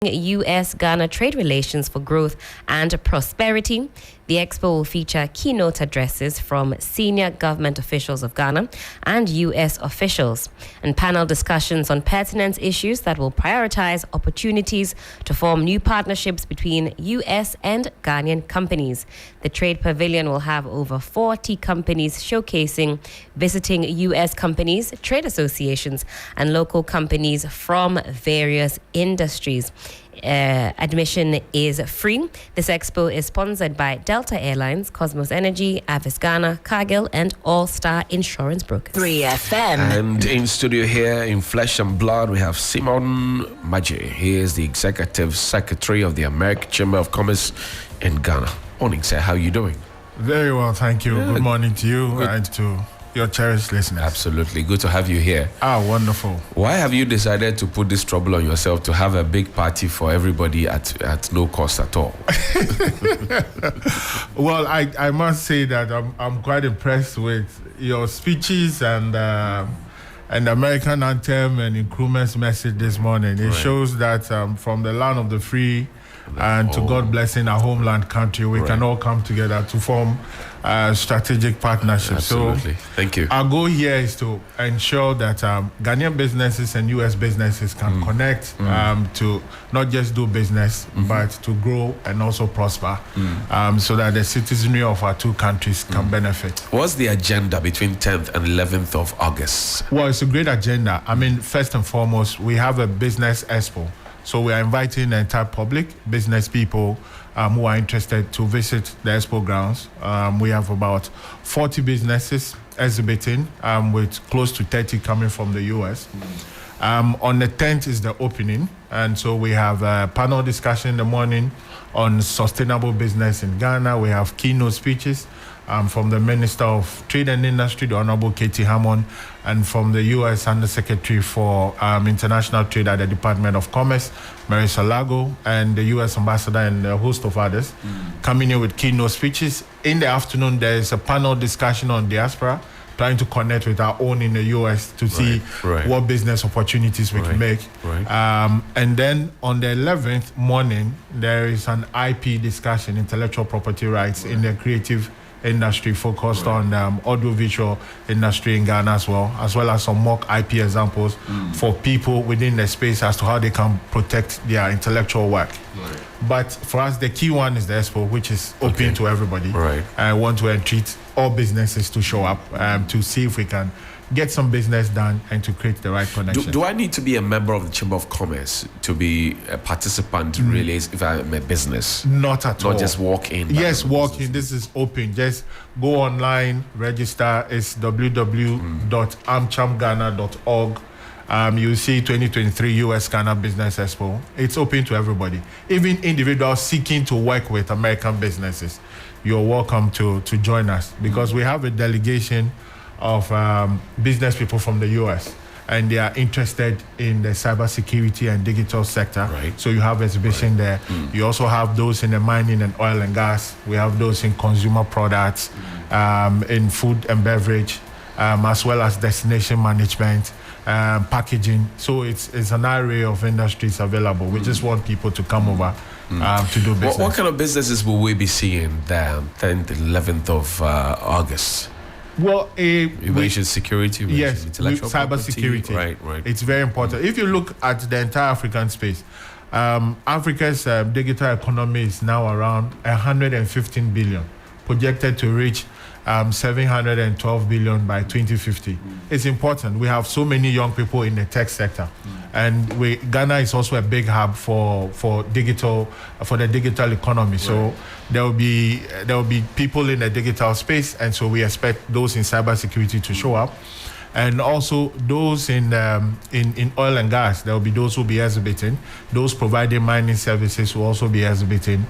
U.S.-Ghana trade relations for growth and prosperity. The expo will feature keynote addresses from senior government officials of Ghana and U.S. officials, and panel discussions on pertinent issues that will prioritize opportunities to form new partnerships between U.S. and Ghanaian companies. The trade pavilion will have over 40 companies showcasing visiting U.S. companies, trade associations, and local companies from various industries. Admission is free. This expo is sponsored by Delta Airlines, Cosmos Energy, Avis Ghana, Cargill, and All Star Insurance Brokers. 3FM. And in studio here, in flesh and blood, we have Simon Madjie. He is the Executive Secretary of the American Chamber of Commerce in Ghana. Morning, sir. How are you doing? Very well, thank you. Good morning to you and to your cherished listeners. Absolutely. Good to have you here. Wonderful. Why have you decided to put this trouble on yourself to have a big party for everybody at no cost at all? Well, I must say that I'm quite impressed with your speeches and the American anthem and Nkrumah's message this morning. It shows that from the land of the free and to God blessing our homeland country, we can all come together to form strategic partnerships. Absolutely. So thank you. Our goal here is to ensure that Ghanaian businesses and U.S. businesses can connect to not just do business, but to grow and also prosper, so that the citizenry of our two countries can benefit. What's the agenda between 10th and 11th of August? Well, it's a great agenda. I mean, first and foremost, we have a business expo. So we are inviting the entire public, business people who are interested to visit the expo grounds. We have about 40 businesses exhibiting, with close to 30 coming from the U.S. On the 10th is the opening, and so we have a panel discussion in the morning on sustainable business in Ghana. We have keynote speeches from the Minister of Trade and Industry, the Honorable Katie Hammond, and from the U.S. Undersecretary for International Trade at the Department of Commerce, Marisa Lago, and the U.S. Ambassador and a host of others coming in with keynote speeches. In the afternoon, there is a panel discussion on diaspora, trying to connect with our own in the U.S. to see what business opportunities we can make. And then on the 11th morning, there is an IP discussion, intellectual property rights in the creative industry, focused on audiovisual industry in Ghana as well as some mock IP examples for people within the space as to how they can protect their intellectual work. But for us, the key one is the expo, which is open to everybody. I want to entreat all businesses to show up to see if we can get some business done and to create the right connection. Do I need to be a member of the Chamber of Commerce to be a participant, really, if I'm a business? Not at all. Not just walk in? Yes, walk in. This is open. Just go online, register. It's www.amchamghana.org. You see 2023 U.S. Ghana Business Expo. It's open to everybody. Even individuals seeking to work with American businesses, you're welcome to join us, because we have a delegation of business people from the U.S. and they are interested in the cybersecurity and digital sector. So you have exhibition there. You also have those in the mining and oil and gas. We have those in consumer products, in food and beverage, as well as destination management, packaging. So it's an array of industries available. We just want people to come over to do business. What kind of businesses will we be seeing there 10th, 11th of August? Well, you mentioned security, yes, intellectual cybersecurity. Right. It's very important. If you look at the entire African space, Africa's digital economy is now around 115 billion, projected to reach 712 billion by 2050. It's important. We have so many young people in the tech sector, and Ghana is also a big hub for the digital economy. So there will be people in the digital space, and so we expect those in cybersecurity to show up, and also those in oil and gas. There will be those who will be exhibiting. Those providing mining services will also be exhibiting.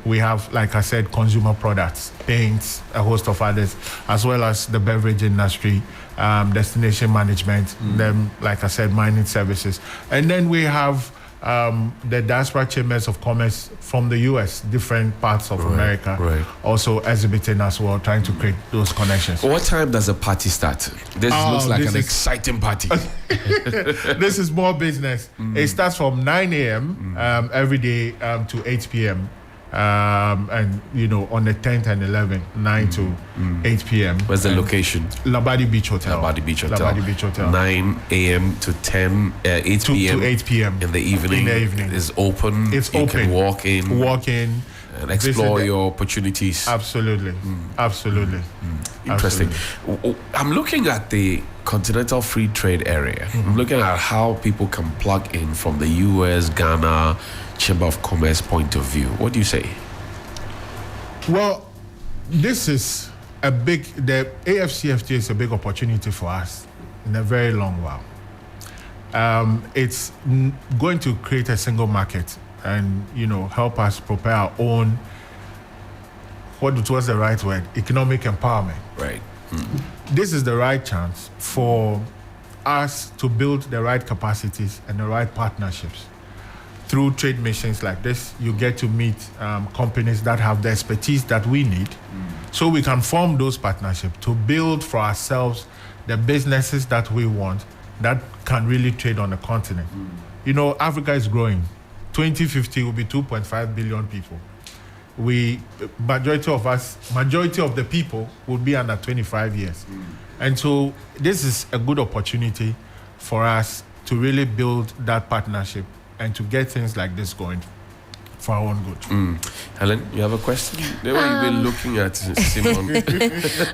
We have, like I said, consumer products, paints, a host of others, as well as the beverage industry, destination management, then, like I said, mining services. And then we have the diaspora chambers of commerce from the US, different parts of America, also exhibiting as well, trying to create those connections. What time does the party start? This looks like an exciting party. This is more business. It starts from 9 a.m. Every day to 8 p.m. And on the 10th and 11th, 9 to 8 p.m. Where's the location? Labadi Beach Hotel. Labadi Beach Hotel. Labadi Beach Hotel. 9 a.m. to 8 p.m. To 8 p.m. in the evening. It's open. It's you open. Can walk in and explore your opportunities. Absolutely. Absolutely. Interesting. Absolutely. I'm looking at the Continental Free Trade Area. I'm looking at how people can plug in from the US, Ghana, Chamber of Commerce point of view. What do you say? Well, this is the AFCFTA is a big opportunity for us in a very long while. It's going to create a single market and, help us prepare our own, what was the right word? Economic empowerment. Right. This is the right chance for us to build the right capacities and the right partnerships. Through trade missions like this, you get to meet companies that have the expertise that we need, so we can form those partnerships to build for ourselves the businesses that we want that can really trade on the continent. Africa is growing. 2050 will be 2.5 billion people. Majority of the people will be under 25 years. And so this is a good opportunity for us to really build that partnership and to get things like this going for our own good. Helen, you have a question? Where have you been looking at, Simon?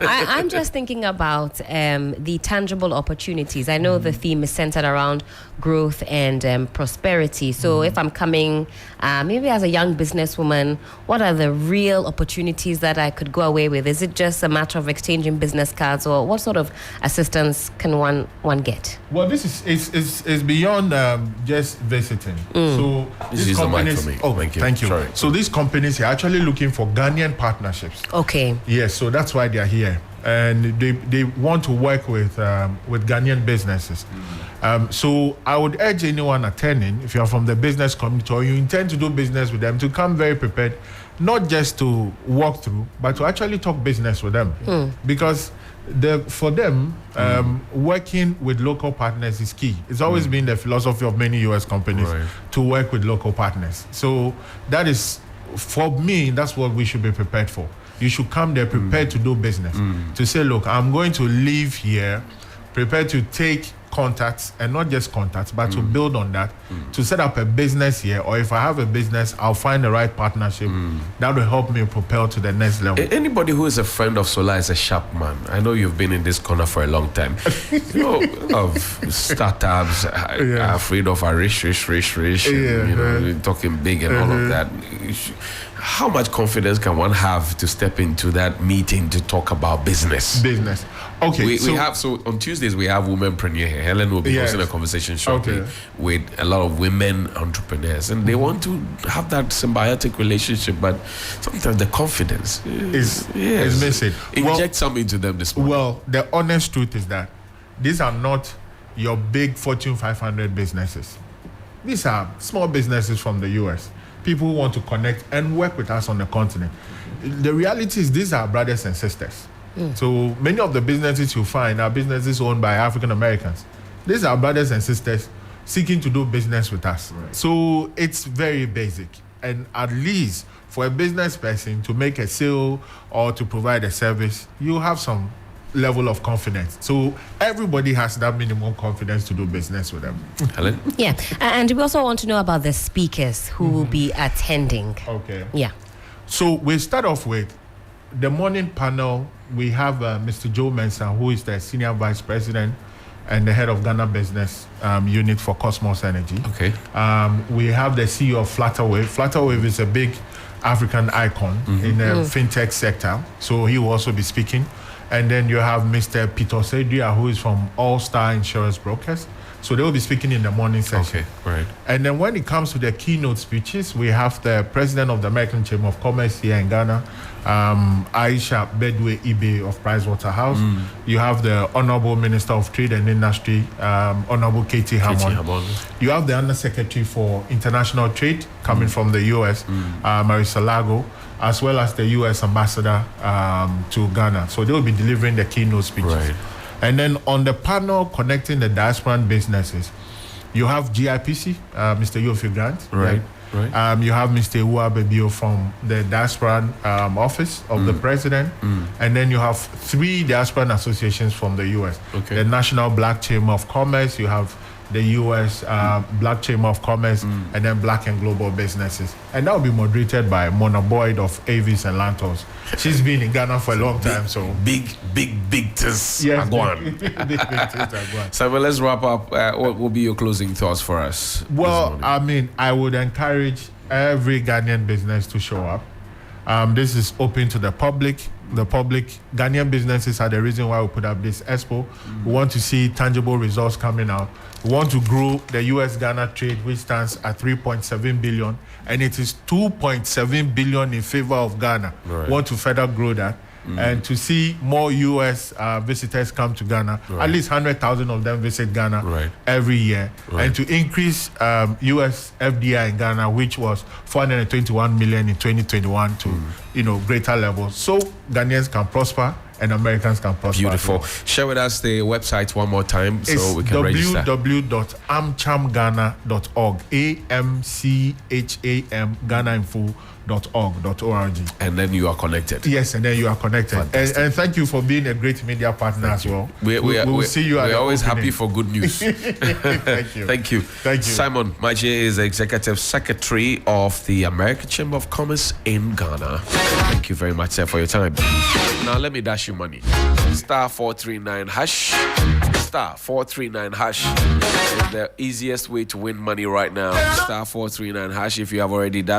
I'm just thinking about the tangible opportunities. I know the theme is centered around growth and prosperity. So if I'm coming, maybe as a young businesswoman, what are the real opportunities that I could go away with? Is it just a matter of exchanging business cards, or what sort of assistance can one get? Well, this is beyond just visiting. So these companies. Thank you. Sorry. So these companies are actually looking for Ghanaian partnerships. Okay. Yes, so that's why they are here, and they want to work with Ghanaian businesses. So I would urge anyone attending, if you are from the business community or you intend to do business with them, to come very prepared, not just to walk through, but to actually talk business with them, because for them, working with local partners is key. It's always been the philosophy of many U.S. companies to work with local partners. So that is, for me, that's what we should be prepared for. You should come there prepared to do business, to say, look, I'm going to live here, prepared to take contacts, and not just contacts, but to build on that, to set up a business here, or if I have a business, I'll find the right partnership that will help me propel to the next level. Anybody who is a friend of Solar is a sharp man. I know you've been in this corner for a long time. Of startups are afraid of a rich, and, talking big and all of that. How much confidence can one have to step into that meeting to talk about business? Okay. We have on Tuesdays we have Womenpreneur here. Helen will be hosting a conversation shortly with a lot of women entrepreneurs, and they want to have that symbiotic relationship, but sometimes the confidence is missing. Inject some into them this morning. Well, the honest truth is that these are not your big Fortune 500 businesses. These are small businesses from the US. People who want to connect and work with us on the continent. The reality is these are brothers and sisters. So many of the businesses you find are businesses owned by African Americans. These are brothers and sisters seeking to do business with us. So it's very basic. And at least for a business person to make a sale or to provide a service, you have some level of confidence. So everybody has that minimum confidence to do business with them. Helen? Yeah. And we also want to know about the speakers who will be attending. Okay. Yeah. So we start off with the morning panel. We have Mr. Joe Mensah, who is the Senior Vice President and the head of Ghana Business Unit for Cosmos Energy. Okay. We have the CEO of Flutterwave. Flutterwave is a big African icon in the fintech sector, so he will also be speaking. And then you have Mr. Peter Sedria, who is from All Star Insurance Brokers. So they will be speaking in the morning session. Okay, right. And then when it comes to the keynote speeches, we have the president of the American Chamber of Commerce here in Ghana, Aisha Bedwe Ibe of Pricewaterhouse. You have the Honorable Minister of Trade and Industry, Honorable Katie Hammond. You have the Undersecretary for International Trade coming from the U.S., Marisa Lago, as well as the U.S. Ambassador to Ghana. So they will be delivering the keynote speeches. Right. And then on the panel connecting the diasporan businesses, you have GIPC, Mr. Yofi Grant. Right. You have Mr. Ewa Bebio from the diasporan office of the president. And then you have 3 diasporan associations from the U.S. Okay. The National Black Chamber of Commerce, you have the U.S. Black Chamber of Commerce, and then Black and Global Businesses. And that will be moderated by Mona Boyd of Avis and Lantos. She's been in Ghana for a long time, so... Big things are going. Big things are going. So well, let's wrap up. What will be your closing thoughts for us? Well, I mean, I would encourage every Ghanaian business to show up. This is open to the public. The public, Ghanaian businesses are the reason why we put up this expo. We want to see tangible results coming out. We want to grow the US-Ghana trade, which stands at 3.7 billion, and it is 2.7 billion in favor of Ghana. Right. We want to further grow that. And to see more US visitors come to Ghana, at least 100,000 of them visit Ghana every year, and to increase US FDI in Ghana, which was 421 million in 2021 to greater levels, so Ghanaians can prosper and Americans can prosper. Beautiful. Share with us the website one more time so we can register. www.amchamghana.org. AMCHAM GhanaInfo.org. And then you are connected. Yes, and then you are connected. And thank you for being a great media partner as well. We will see you. We're always happy for good news. Thank you. Thank you. Simon Madjie is Executive Secretary of the American Chamber of Commerce in Ghana. Thank you very much, sir, for your time. Now let me dash you money. Star 439 hash. Star 439 hash is the easiest way to win money right now. Star 439 hash if you have already done